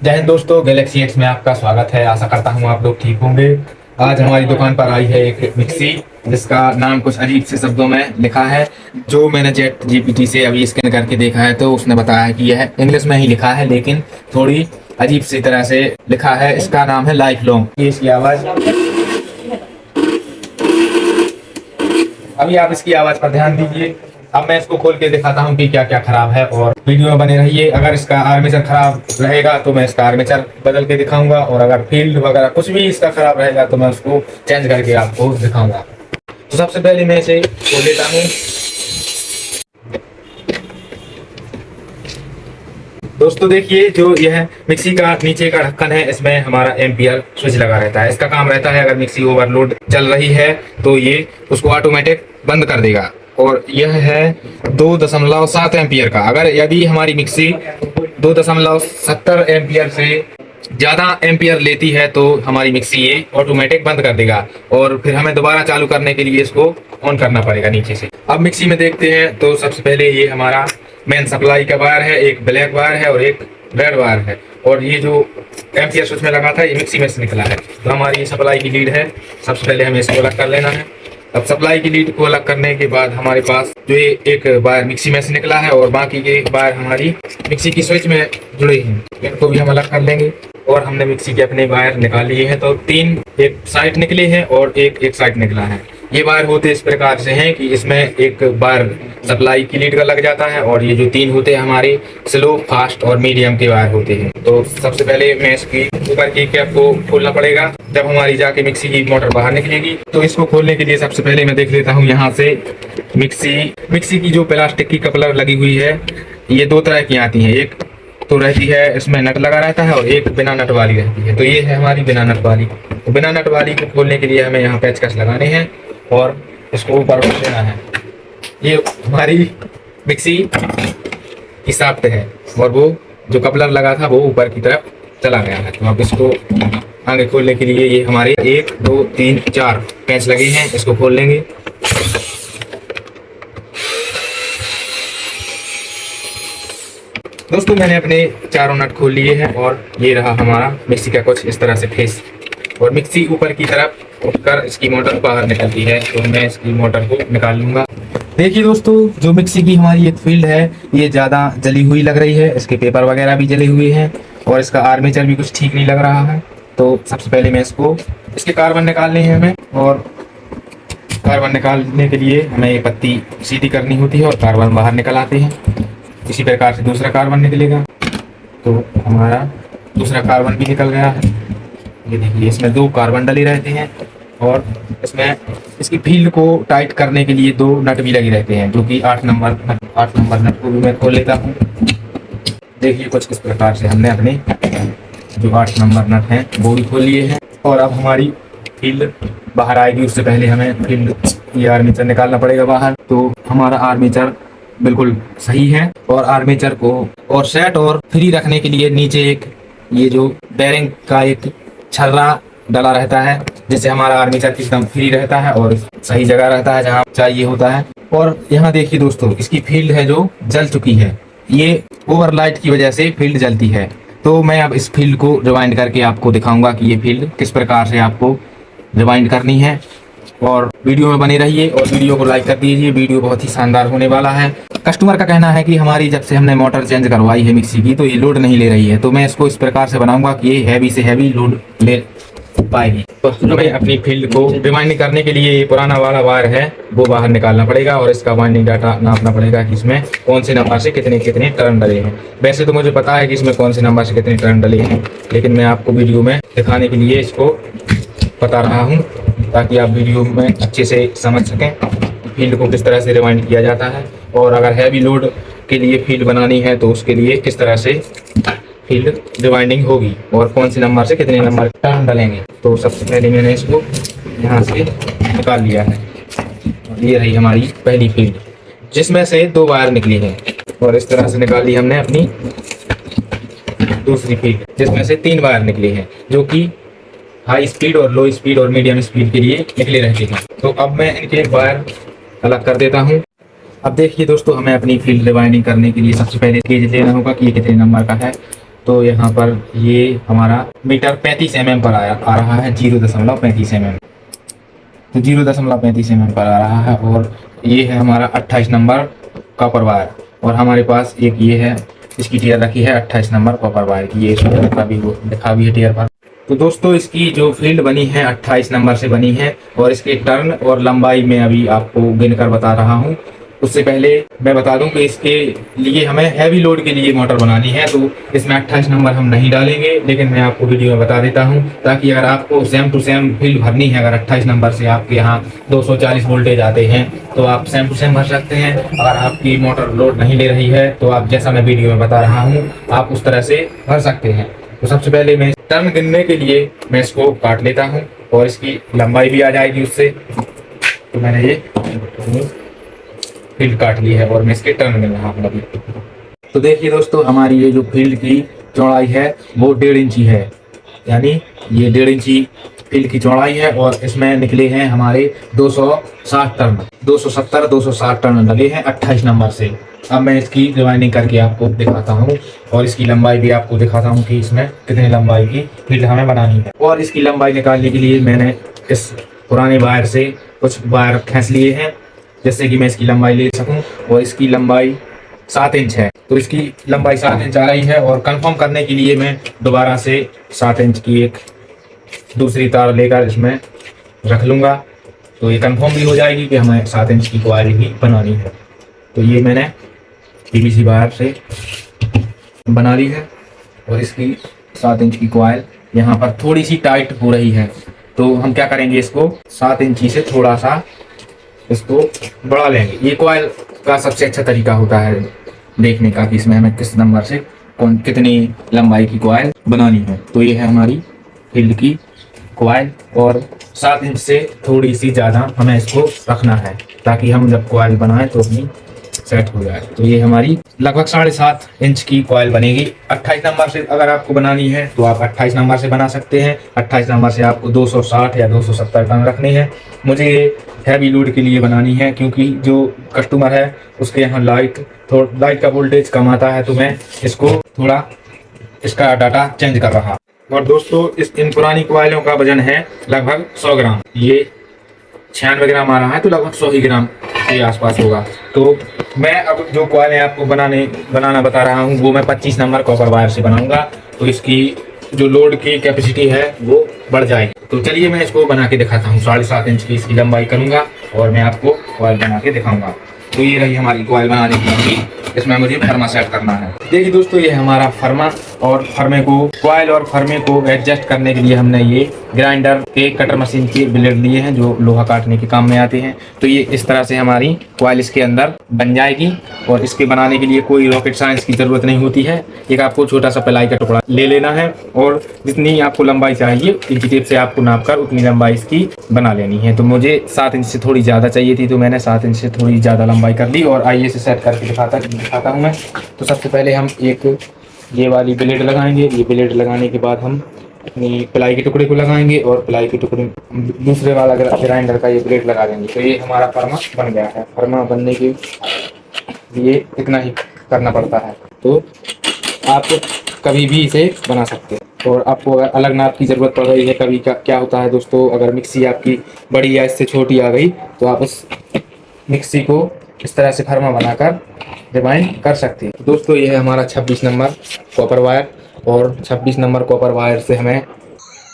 जय हिंद दोस्तों, Galaxy x में आपका स्वागत है। आशा करता हूँ आप लोग ठीक होंगे। आज हमारी दुकान पर आई है एक मिक्सी जिसका नाम कुछ अजीब से शब्दों में लिखा है। जो मैंने चैट जीपीटी से अभी स्कैन करके देखा है तो उसने बताया है कि यह इंग्लिश में ही लिखा है, लेकिन थोड़ी अजीब सी तरह से लिखा है। इसका नाम है लाइफ लॉन्ग। ये इसकी आवाज़, अभी आप इसकी आवाज़ पर ध्यान दीजिए। अब मैं इसको खोल के दिखाता हूँ कि क्या क्या खराब है, और वीडियो में बने रहिए। अगर इसका आर्मेचर खराब रहेगा तो मैं इसका आर्मेचर बदल के दिखाऊंगा, और अगर फील्ड वगैरह कुछ भी इसका खराब रहेगा तो मैं उसको चेंज करके आपको दिखाऊंगा। तो सबसे पहले मैं इसे खोल लेता हूँ। दोस्तों देखिए, जो यह मिक्सी का नीचे का ढक्कन है, इसमें हमारा एम्पियर स्विच लगा रहता है। इसका काम रहता है, अगर मिक्सी ओवरलोड चल रही है तो ये उसको ऑटोमेटिक बंद कर देगा। और यह है 2.7 एम्पियर का। अगर यदि हमारी मिक्सी 2.70 एम्पियर से ज़्यादा एम्पियर लेती है तो हमारी मिक्सी ये ऑटोमेटिक बंद कर देगा, और फिर हमें दोबारा चालू करने के लिए इसको ऑन करना पड़ेगा नीचे से। अब मिक्सी में देखते हैं तो सबसे पहले ये हमारा मेन सप्लाई का वायर है, एक ब्लैक वायर है और एक रेड वायर है। और ये जो एम्पियर स्विच में लगा था ये मिक्सी में से निकला है। तो हमारी ये सप्लाई की लीड है। सबसे पहले हमें इसको अलग कर लेना है। अब सप्लाई की लीड को अलग करने के बाद हमारे पास जो ये एक वायर मिक्सी में से निकला है और बाकी के वायर हमारी मिक्सी की स्विच में जुड़े हैं, इनको भी हम अलग कर लेंगे। और हमने मिक्सी के अपने वायर निकाल लिए हैं। तो 3 एक साइड निकले हैं और एक साइड निकला है। ये वायर होते इस प्रकार से हैं कि इसमें एक वायर सप्लाई की लीड का लग जाता है, और ये जो 3 होते हैं हमारे स्लो, फास्ट और मीडियम के वायर होते हैं। तो सबसे पहले मैं इसकी ऊपर की कैप को खोलना पड़ेगा। जब हमारी जाके मिक्सी की मोटर बाहर निकलेगी तो इसको खोलने के लिए सबसे पहले मैं देख लेता हूँ यहाँ से मिक्सी की जो प्लास्टिक की कपलर लगी हुई है, ये 2 तरह की आती है। एक तो रहती है इसमें नट लगा रहता है और एक बिना नट वाली रहती है। तो ये है हमारी बिना नट वाली। तो बिना नट वाली को खोलने के लिए हमें यहाँ पेचकस लगाने हैं और इसको ऊपर रख देना है। ये हमारी मिक्सी की शाफ्ट है और वो जो कपलर लगा था वो ऊपर की तरफ चला गया है। तो अब इसको आगे खोलने के लिए ये हमारे 1 2 3 4 पेंच लगे हैं, इसको खोल लेंगे। दोस्तों मैंने अपने चारों नट खोल लिए हैं और ये रहा हमारा मिक्सी का कुछ इस तरह से फेस। और मिक्सी ऊपर की तरफ उठकर इसकी मोटर बाहर निकलती है, तो मैं इसकी मोटर को निकाल लूँगा। देखिए दोस्तों, जो मिक्सी की हमारी एक फील्ड है ये ज़्यादा जली हुई लग रही है। इसके पेपर वगैरह भी जले हुए हैं और इसका आर्मेचर भी कुछ ठीक नहीं लग रहा है। तो सबसे पहले मैं इसके कार्बन निकालने हैं हमें, और कार्बन निकालने के लिए हमें ये पत्ती सीधी करनी होती है और कार्बन बाहर निकल आते हैं। इसी प्रकार से दूसरा कार्बन निकलेगा। तो हमारा दूसरा कार्बन भी निकल गया है। ये देखिए, इसमें 2 कार्बन डले रहते हैं और इसमें इसकी फील्ड को टाइट करने के लिए 2 नट भी लगे रहते हैं, जो कि 8 नंबर नट को भी मैं खोल लेता हूँ। देखिए कुछ इस प्रकार से हमने अपने जो 8 नंबर नट हैं वो भी खोल लिए हैं। और अब हमारी फील्ड बाहर आएगी, उससे पहले हमें फील्ड ये आर्मेचर निकालना पड़ेगा बाहर। तो हमारा आर्मेचर बिल्कुल सही है, और आर्मेचर को और सेट और फ्री रखने के लिए नीचे एक ये जो बेरिंग का एक छर्रा डला रहता है, जिससे हमारा आर्मेचर एकदम फ्री रहता है और सही जगह रहता है जहाँ चाहिए होता है। और यहाँ देखिए दोस्तों, इसकी फील्ड है जो जल चुकी है। ये ओवरलाइट की वजह से फील्ड जलती है। तो मैं अब इस फील्ड को रिवाइंड करके आपको दिखाऊंगा कि ये फील्ड किस प्रकार से आपको रिवाइंड करनी है। और वीडियो में बने रहिए और वीडियो को लाइक कर दीजिए। वीडियो बहुत ही शानदार होने वाला है। कस्टमर का कहना है कि हमारी जब से हमने मोटर चेंज करवाई है मिक्सी की तो ये लोड नहीं ले रही है। तो मैं इसको इस प्रकार से बनाऊंगा कि ये हैवी से हैवी लोड ले पाएगी। तो हमें अपनी फील्ड को रिवाइंड करने के लिए ये पुराना वाला वायर है वो बाहर निकालना पड़ेगा, और इसका वाइंडिंग डाटा नापना पड़ेगा कि इसमें कौन से नंबर से कितने कितने टर्न डले हैं। वैसे तो मुझे पता है कि इसमें कौन से नंबर से कितने टर्न डले हैं, लेकिन मैं आपको वीडियो में दिखाने के लिए इसको बता रहा हूँ ताकि आप वीडियो में अच्छे से समझ सकें फील्ड को किस तरह से रिवाइंड किया जाता है। और अगर हैवी लोड के लिए फील्ड बनानी है तो उसके लिए किस तरह से फील्ड रिवाइंडिंग होगी और कौन से नंबर से कितने नंबर टर्न डलेंगे। तो सबसे पहले मैंने इसको यहाँ से निकाल लिया है। ये रही हमारी पहली फील्ड, जिसमें से 2 वायर निकली हैं, और इस तरह से निकाल ली हमने अपनी दूसरी फील्ड, जिसमें से 3 वायर निकले हैं, जो कि हाई स्पीड और लो स्पीड और मीडियम स्पीड के लिए निकले रहते हैं। तो अब मैं इनके वायर अलग कर देता हूँ। अब देखिए दोस्तों, हमें अपनी फील्ड रिवाइंडिंग करने के लिए सबसे पहले गेज लेना होगा कि ये कितने नंबर का है। तो यहाँ पर ये हमारा मीटर 35 mm पर आ रहा है, 0.35 mm। तो 0.35 mm पर आ रहा है। और ये है हमारा 28 नंबर कॉपर वायर। और हमारे पास एक ये है, इसकी टियर रखी है 28 नंबर कॉपर वायर की। ये इसमें लिखा भी है टियर पर। तो दोस्तों इसकी जो फील्ड बनी है 28 नंबर से बनी है। और इसके टर्न और लंबाई में अभी आपको गिनकर बता रहा हूँ। उससे पहले मैं बता दूं कि इसके लिए हमें हैवी लोड के लिए मोटर बनानी है, तो इसमें 28 नंबर हम नहीं डालेंगे, लेकिन मैं आपको वीडियो में बता देता हूं, ताकि अगर आपको सेम टू सेम फील्ड भरनी है, अगर 28 नंबर से आपके यहाँ 240 वोल्टेज आते हैं तो आप सेम टू सेम भर सकते हैं। अगर आपकी मोटर लोड नहीं ले रही है तो आप जैसा मैं वीडियो में बता रहा हूँ आप उस तरह से भर सकते हैं। तो सबसे पहले मैं टर्न गिनने के लिए मैं इसको काट लेता हूँ और इसकी लंबाई भी आ जाएगी उससे। तो मैंने ये फील्ड काट ली है और मैं इसके टर्न गिन रहा हूँ अभी। तो देखिए दोस्तों, हमारी ये जो फील्ड की चौड़ाई है वो 1.5 इंची है, यानी ये 1.5 इंची फील्ड की चौड़ाई है। और इसमें निकले हैं हमारे 260 टर्न, 260 टर्न लगे हैं 28 नंबर से। अब मैं इसकी रिवाइंडिंग करके आपको दिखाता हूँ और इसकी लंबाई भी आपको दिखाता हूँ कि इसमें कितनी लंबाई की फील्ड हमें बनानी है। और इसकी लंबाई निकालने के लिए मैंने इस पुराने वायर से कुछ वायर खींच लिए हैं, जैसे कि मैं इसकी लंबाई ले सकूं। और इसकी लंबाई 7 इंच है, तो इसकी लंबाई 7 इंच आ रही है। और कंफर्म करने के लिए मैं दोबारा से 7 इंच की एक दूसरी तार लेकर इसमें रख लूँगा, तो ये कंफर्म भी हो जाएगी कि हमें 7 इंच की कॉइल ही बनानी है। तो ये मैंने पीवीसी वायर से बना ली है और इसकी 7 इंच की कॉइल यहाँ पर थोड़ी सी टाइट हो रही है। तो हम क्या करेंगे, इसको 7 इंची से थोड़ा सा इसको बढ़ा लेंगे। ये कॉइल का सबसे अच्छा तरीका होता है देखने का कि इसमें हमें किस नंबर से कितनी लंबाई की कॉइल बनानी है। तो ये है हमारी फील्ड की कॉइल और 7 इंच से थोड़ी सी ज़्यादा हमें इसको रखना है, ताकि हम जब कॉइल बनाएं तो अपनी सेट हो जाए। तो ये हमारी लगभग 7.5 इंच की कॉइल बनेगी। 28 नंबर से अगर आपको बनानी है तो आप 28 नंबर से बना सकते हैं। 28 नंबर से आपको 260 या 270 टन रखनी है। मुझे हैवी लोड के लिए बनानी है, क्योंकि जो कस्टमर है उसके यहाँ लाइट का वोल्टेज कम आता है, तो मैं इसको थोड़ा इसका डाटा चेंज कर रहा। और दोस्तों इन पुरानी कॉइलों का वजन है लगभग 100 ग्राम। ये 96 ग्राम आ रहा है, तो लगभग 100 ही ग्राम के आसपास होगा। तो मैं अब जो कॉइलें आपको बनाना बता रहा हूँ वो मैं 25 नंबर कॉपर वायर से बनाऊंगा, तो इसकी जो लोड की कैपेसिटी है वो बढ़ जाएगी। तो चलिए मैं इसको बना के दिखाता हूँ। 7.5 इंच की इसकी लंबाई करूँगा और मैं आपको कॉइल बना के दिखाऊंगा। तो ये रही हमारी कॉइल बनाने की लंबाई, इसमें मुझे फर्मा सेट करना है। देखिए दोस्तों, ये हमारा फर्मा और फर्मे को कॉइल और फर्मे को एडजस्ट करने के लिए हमने ये ग्राइंडर के कटर मशीन के ब्लेड लिए हैं जो लोहा काटने के काम में आते हैं। तो ये इस तरह से हमारी कॉइल इसके अंदर बन जाएगी। और इसके बनाने के लिए कोई रॉकेट साइंस की ज़रूरत नहीं होती है। एक आपको छोटा सा प्लाई का टुकड़ा ले लेना है और जितनी आपको लंबाई चाहिए इंची टेप से आपको नाप कर उतनी लंबाई इसकी बना लेनी है। तो मुझे 7 इंच से थोड़ी ज़्यादा चाहिए थी, तो मैंने 7 इंच से थोड़ी ज़्यादा लंबाई कर ली। और आइए से सेट करके दिखाता हूँ मैं। तो सबसे पहले हम एक ये वाली ब्लेड लगाएंगे। ये ब्लेड लगाने के बाद हम अपनी प्लाई के टुकड़े को लगाएंगे और प्लाई के टुकड़े दूसरे वाला ग्राइंडर का ये ब्लेड लगा देंगे। तो ये हमारा फर्मा बन गया है। फर्मा बनने के लिए इतना ही करना पड़ता है। तो आप कभी भी इसे बना सकते हैं। और आपको अगर अलग नाप की ज़रूरत पड़ रही है, कभी क्या होता है दोस्तों, अगर मिक्सी आपकी बड़ी या इससे छोटी आ गई तो आप उस मिक्सी को इस तरह से फर्मा बनाकर रिवाइंड कर सकते हैं। दोस्तों ये है हमारा 26 नंबर कॉपर वायर और 26 नंबर कॉपर वायर से हमें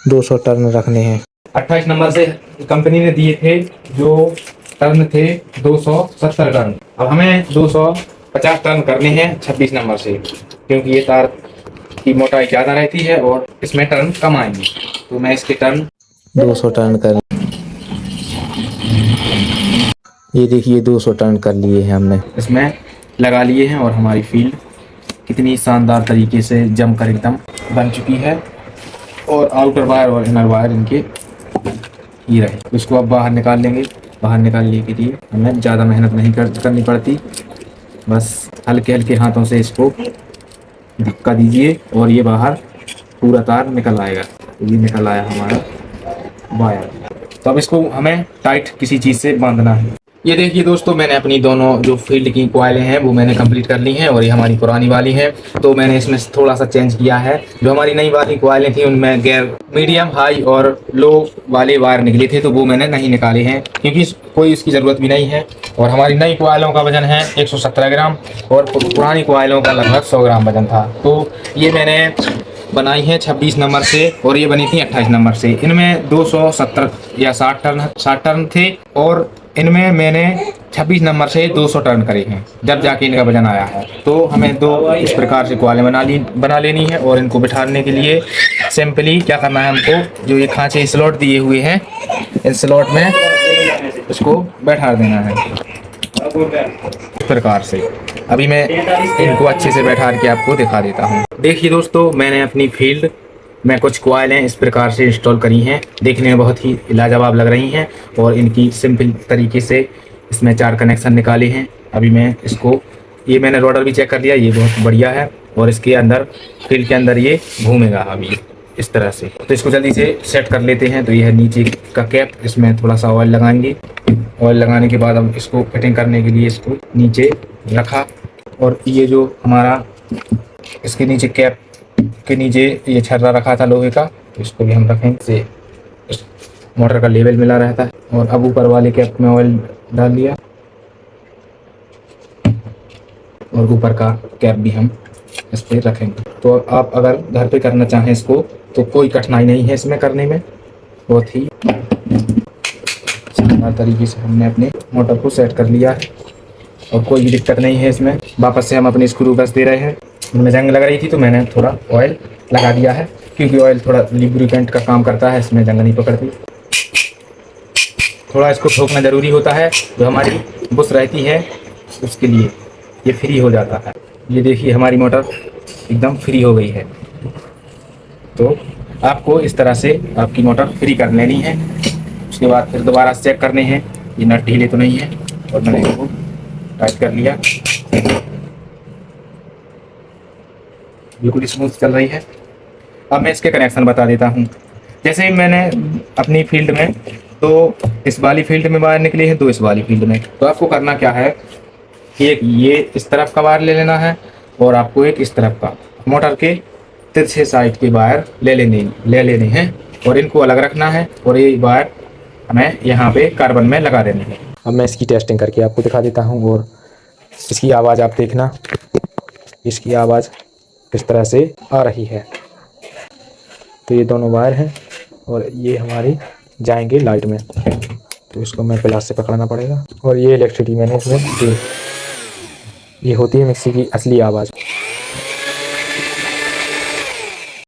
200 टर्न रखने हैं। 28 नंबर से कंपनी ने दिए थे जो टर्न थे 270 टर्न। अब हमें 250 टर्न करने हैं 26 नंबर से, क्योंकि ये तार की मोटाई ज़्यादा रहती है और इसमें टर्न कम आएंगे। तो मैं इसके टर्न 200 टर्न कर, ये देखिए 200 टर्न कर लिए हैं हमने, इसमें लगा लिए हैं। और हमारी फील्ड कितनी शानदार तरीके से जमकर एकदम बन चुकी है। और आउटर वायर और इनर वायर इनके ये रहे। इसको अब बाहर निकाल लेंगे। बाहर निकालने के लिए हमें ज़्यादा मेहनत नहीं करनी पड़ती, बस हल्के हल्के हाथों से इसको धक्का दीजिए और ये बाहर पूरा तार निकल आएगा। तो ये निकल आया हमारा वायर। तो अब इसको हमें टाइट किसी चीज़ से बांधना है। ये देखिए दोस्तों, मैंने अपनी दोनों जो फील्ड की कॉइलें हैं वो मैंने कंप्लीट कर ली हैं और ये हमारी पुरानी वाली है। तो मैंने इसमें थोड़ा सा चेंज किया है। जो हमारी नई वाली कॉइलें थी उनमें गैर मीडियम, हाई और लो वाले वायर निकले थे, तो वो मैंने नहीं निकाले हैं क्योंकि कोई इसकी ज़रूरत भी नहीं है। और हमारी नई कॉइलों का वजन है 117 ग्राम और पुरानी कॉइलों का लगभग 100 ग्राम वजन था। तो ये मैंने बनाई है 26 नंबर से और ये बनी थी 28 नंबर से। इनमें 270 या 60 टर्न थे और इनमें मैंने 26 नंबर से 200 टर्न करे हैं, जब जाके इनका वजन आया है। तो हमें दो इस प्रकार से कॉइलें बना लेनी है और इनको बिठाने के लिए सिंपली क्या करना है, हमको जो ये खांचे स्लॉट दिए हुए हैं इन स्लॉट में इसको बैठा देना है इस प्रकार से। अभी मैं इनको अच्छे से बैठा के आपको दिखा देता हूँ। देखिए दोस्तों, मैंने अपनी फील्ड में कुछ कॉइलें इस प्रकार से इंस्टॉल करी हैं। देखने में बहुत ही लाजवाब लग रही हैं और इनकी सिंपल तरीके से इसमें 4 कनेक्शन निकाले हैं। अभी मैं इसको, ये मैंने रोटर भी चेक कर लिया, ये बहुत बढ़िया है और इसके अंदर फील्ड के अंदर ये घूमेगा अभी इस तरह से। तो इसको जल्दी से सेट कर लेते हैं। तो यह है नीचे का कैप, इसमें थोड़ा सा ऑयल लगाएंगे। ऑयल लगाने के बाद हम इसको फिटिंग करने के लिए इसको नीचे रखा और ये जो हमारा इसके नीचे कैप के नीचे ये छर्रा रखा था लोहे का, इसको भी हम रखेंगे से इस मोटर का लेवल मिला रहता है। और अब ऊपर वाले कैप में ऑयल डाल दिया और ऊपर का कैप भी हम इस पर रखेंगे। तो आप अगर घर पे करना चाहें इसको तो कोई कठिनाई नहीं है इसमें करने में, बहुत ही शानदार तरीके से हमने अपने मोटर को सेट कर लिया है और कोई भी दिक्कत नहीं है इसमें। वापस से हम अपनी स्क्रू बस दे रहे हैं। इनमें जंग लग रही थी तो मैंने थोड़ा ऑयल लगा दिया है क्योंकि ऑयल थोड़ा लुब्रिकेंट का काम करता है, इसमें जंग नहीं पकड़ती। थोड़ा इसको ठोकना ज़रूरी होता है, जो हमारी बुश रहती है उसके लिए ये फ्री हो जाता है। ये देखिए हमारी मोटर एकदम फ्री हो गई है। तो आपको इस तरह से आपकी मोटर फ्री कर लेनी है। उसके बाद फिर दोबारा चेक करने हैं ये नट ढीले तो नहीं है और मैंने इसको टाइट कर लिया, बिल्कुल स्मूथ चल रही है। अब मैं इसके कनेक्शन बता देता हूँ। जैसे मैंने अपनी फील्ड में तो इस वाली फील्ड में वायर निकली है, 2 इस वाली फील्ड में। तो आपको करना क्या है, एक ये इस तरफ का वायर ले लेना है और आपको एक इस तरफ का मोटर के तिरछे साइड के वायर ले लेने हैं और इनको अलग रखना है और ये वायर हमें यहाँ पे कार्बन में लगा देने हैं। अब मैं इसकी टेस्टिंग करके आपको दिखा देता हूँ और इसकी आवाज़ आप देखना, इसकी आवाज़ किस तरह से आ रही है। तो ये दोनों वायर हैं और ये हमारी जाएंगे लाइट में, तो इसको मैं प्लास से पकड़ना पड़ेगा। और ये इलेक्ट्रिसिटी मैंने इसमें दी, ये होती है मिक्सी की असली आवाज़।